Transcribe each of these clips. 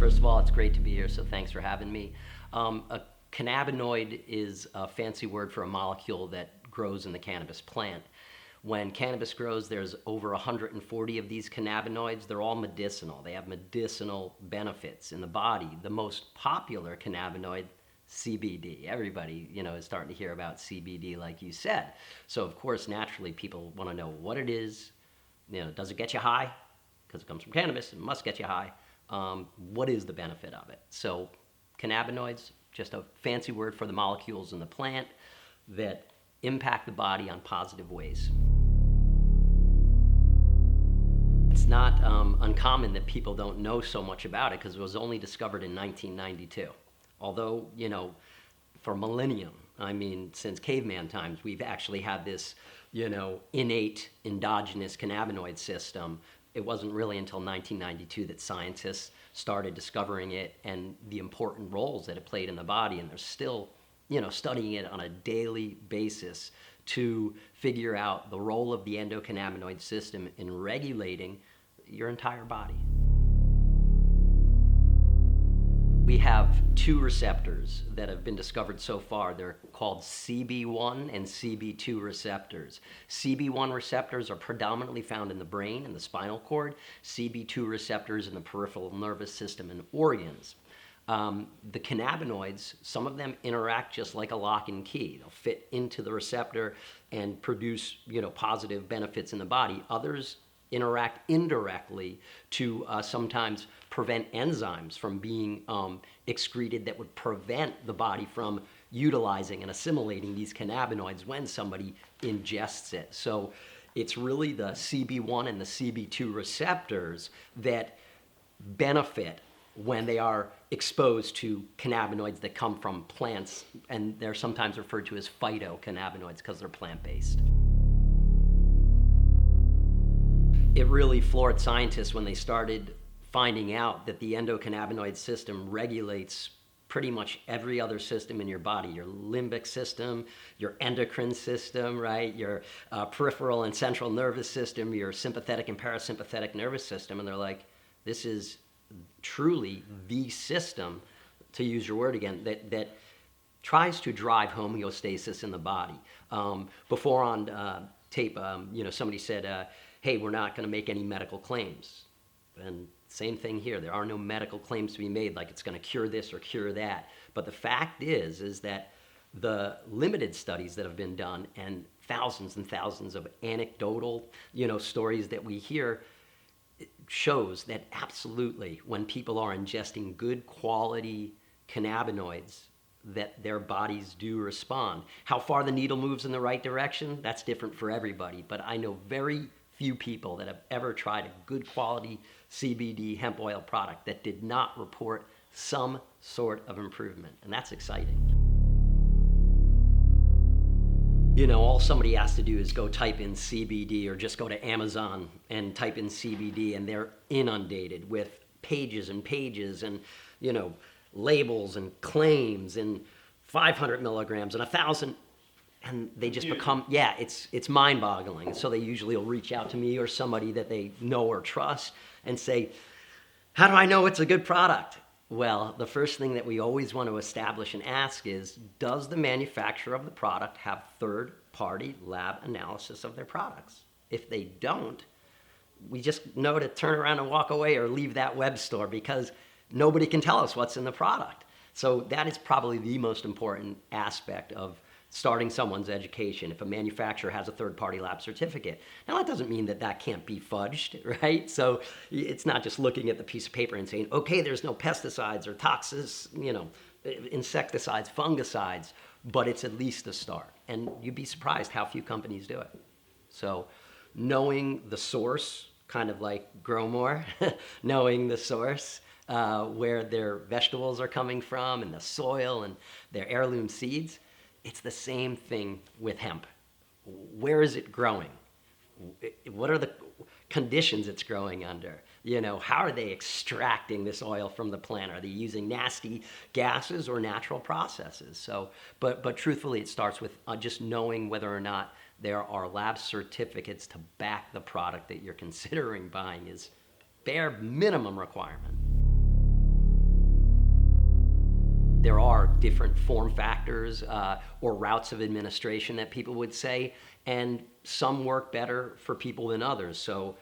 First of all, it's great to be here, so thanks for having me. A cannabinoid is a fancy word for a molecule that grows in the cannabis plant. When cannabis grows, there's over 140 of these cannabinoids. They're all medicinal. They have medicinal benefits in the body. The most popular cannabinoid, CBD. Everybody, is starting to hear about CBD, like you said. So, of course, naturally, people want to know what it is. Does it get you high? Because it comes from cannabis, it must get you high. What is the benefit of it? So, cannabinoids, just a fancy word for the molecules in the plant that impact the body on positive ways. It's not uncommon that people don't know so much about it because it was only discovered in 1992. Although, for millennium, since caveman times, we've actually had this, innate endogenous cannabinoid system. It wasn't really until 1992 that scientists started discovering it and the important roles that it played in the body, and they're still, studying it on a daily basis to figure out the role of the endocannabinoid system in regulating your entire body. We have two receptors that have been discovered so far. They're called CB1 and CB2 receptors. CB1 receptors are predominantly found in the brain and the spinal cord. CB2 receptors in the peripheral nervous system and organs. The cannabinoids, some of them interact just like a lock and key. They'll fit into the receptor and produce, positive benefits in the body. Others interact indirectly to sometimes prevent enzymes from being excreted that would prevent the body from utilizing and assimilating these cannabinoids when somebody ingests it. So it's really the CB1 and the CB2 receptors that benefit when they are exposed to cannabinoids that come from plants, and they're sometimes referred to as phytocannabinoids because they're plant-based. It really floored scientists when they started finding out that the endocannabinoid system regulates pretty much every other system in your body, your limbic system, your endocrine system, right? Your peripheral and central nervous system, your sympathetic and parasympathetic nervous system. And they're like, this is truly the system, to use your word again, that tries to drive homeostasis in the body. Before on tape, somebody said, hey, we're not going to make any medical claims. And same thing here. There are no medical claims to be made like it's going to cure this or cure that. But the fact is that the limited studies that have been done and thousands of anecdotal, stories that we hear shows that absolutely when people are ingesting good quality cannabinoids, that their bodies do respond. How far the needle moves in the right direction, that's different for everybody. But I know very few people that have ever tried a good quality CBD hemp oil product that did not report some sort of improvement. And that's exciting. All somebody has to do is go type in CBD or just go to Amazon and type in CBD, and they're inundated with pages and pages and, labels and claims and 500 milligrams and 1,000. And they just become, it's mind-boggling. So they usually will reach out to me or somebody that they know or trust and say, how do I know it's a good product? Well, the first thing that we always want to establish and ask is, does the manufacturer of the product have third-party lab analysis of their products? If they don't, we just know to turn around and walk away or leave that web store because nobody can tell us what's in the product. So that is probably the most important aspect of starting someone's education. If a manufacturer has a third-party lab certificate. Now that doesn't mean that can't be fudged, right? So it's not just looking at the piece of paper and saying, okay, there's no pesticides or insecticides, fungicides, but it's at least a start. And you'd be surprised how few companies do it. So knowing the source, kind of like Grow More, knowing the source, where their vegetables are coming from and the soil and their heirloom seeds, it's the same thing with hemp. Where is it growing? What are the conditions it's growing under? How are they extracting this oil from the plant? Are they using nasty gases or natural processes? So, but truthfully, it starts with just knowing whether or not there are lab certificates to back the product that you're considering buying is bare minimum requirement. there are different form factors or routes of administration that people would say, and some work better for people than others. So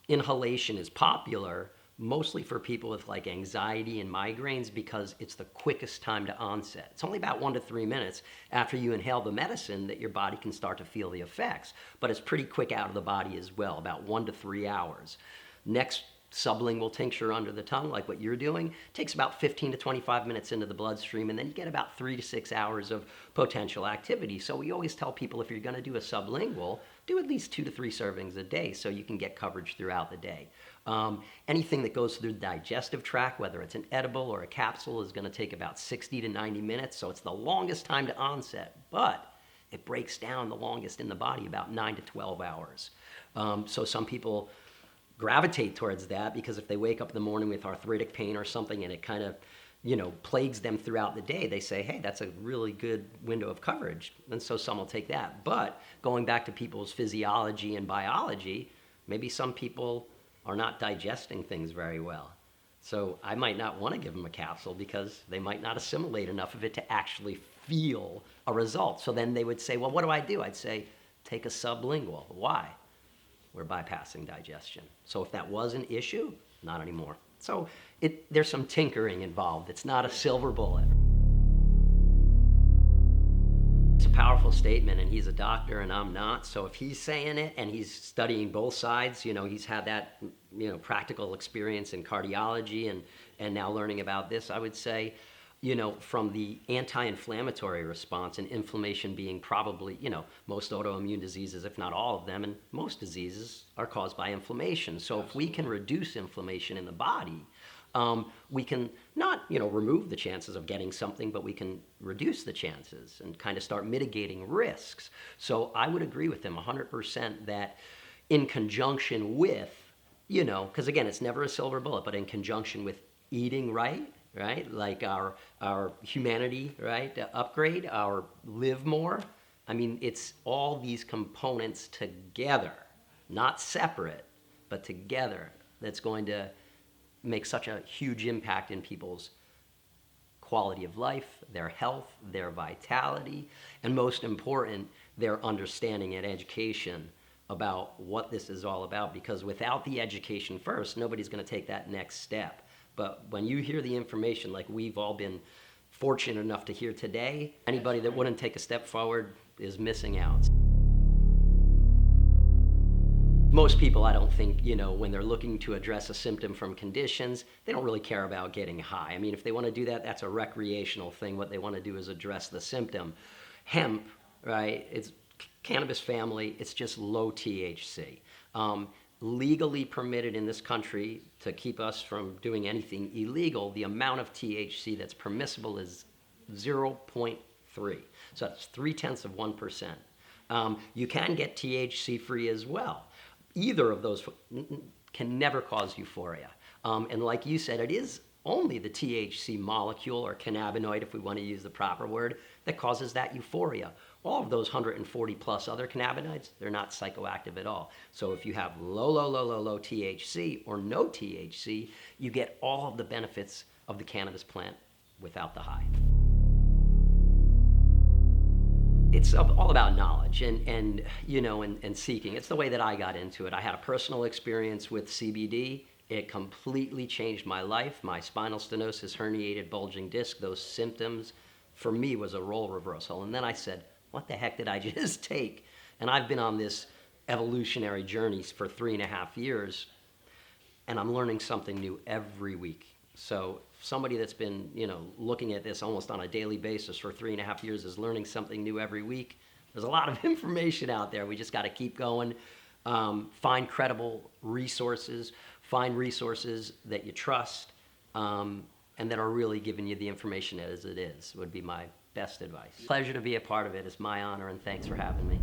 inhalation is popular mostly for people with like anxiety and migraines because it's the quickest time to onset. It's only about 1 to 3 minutes after you inhale the medicine that your body can start to feel the effects, but it's pretty quick out of the body as well, about 1 to 3 hours. Next, sublingual tincture under the tongue, like what you're doing, takes about 15 to 25 minutes into the bloodstream, and then you get about 3 to 6 hours of potential activity. So we always tell people if you're going to do a sublingual, do at least 2 to 3 servings a day so you can get coverage throughout the day. Anything that goes through the digestive tract, whether it's an edible or a capsule, is going to take about 60 to 90 minutes, so it's the longest time to onset, but it breaks down the longest in the body, about 9 to 12 hours. So some people gravitate towards that because if they wake up in the morning with arthritic pain or something and it kind of, plagues them throughout the day, they say, hey, that's a really good window of coverage. And so some will take that. But going back to people's physiology and biology, maybe some people are not digesting things very well. So I might not want to give them a capsule because they might not assimilate enough of it to actually feel a result. So then they would say, well, what do I do? I'd say, take a sublingual. Why? We're bypassing digestion. So if that was an issue, not anymore. So there's some tinkering involved. It's not a silver bullet. It's a powerful statement, and he's a doctor and I'm not. So if he's saying it and he's studying both sides, he's had that, practical experience in cardiology and now learning about this, I would say, from the anti-inflammatory response and inflammation being probably, most autoimmune diseases, if not all of them, and most diseases are caused by inflammation. So if we can reduce inflammation in the body, we can not, remove the chances of getting something, but we can reduce the chances and kind of start mitigating risks. So I would agree with him 100% that in conjunction with, because again, it's never a silver bullet, but in conjunction with eating right, like our humanity, right, upgrade, our live more. I mean, it's all these components together, not separate, but together, that's going to make such a huge impact in people's quality of life, their health, their vitality, and most important, their understanding and education about what this is all about. Because without the education first, nobody's going to take that next step. But when you hear the information like we've all been fortunate enough to hear today, anybody that wouldn't take a step forward is missing out. Most people, I don't think, when they're looking to address a symptom from conditions, they don't really care about getting high. I mean, if they want to do that, that's a recreational thing. What they want to do is address the symptom. Hemp, right, it's cannabis family, it's just low THC. Legally permitted in this country to keep us from doing anything illegal, the amount of THC that's permissible is 0.3. So that's 0.3%. You can get THC free as well. Either of those can never cause euphoria. And like you said, it is only the THC molecule, or cannabinoid if we want to use the proper word, that causes that euphoria. All of those 140 plus other cannabinoids, they're not psychoactive at all. So if you have low THC or no THC, you get all of the benefits of the cannabis plant without the high. It's all about knowledge and seeking. It's the way that I got into it. I had a personal experience with CBD. It completely changed my life. My spinal stenosis, herniated bulging disc, those symptoms for me was a role reversal. And then I said, what the heck did I just take? And I've been on this evolutionary journey for 3.5 years, and I'm learning something new every week. So somebody that's been, looking at this almost on a daily basis for 3.5 years is learning something new every week. There's a lot of information out there. We just got to keep going, find credible resources, find resources that you trust, and that are really giving you the information as it is, would be my best advice. Pleasure to be a part of it. It's my honor, and thanks for having me.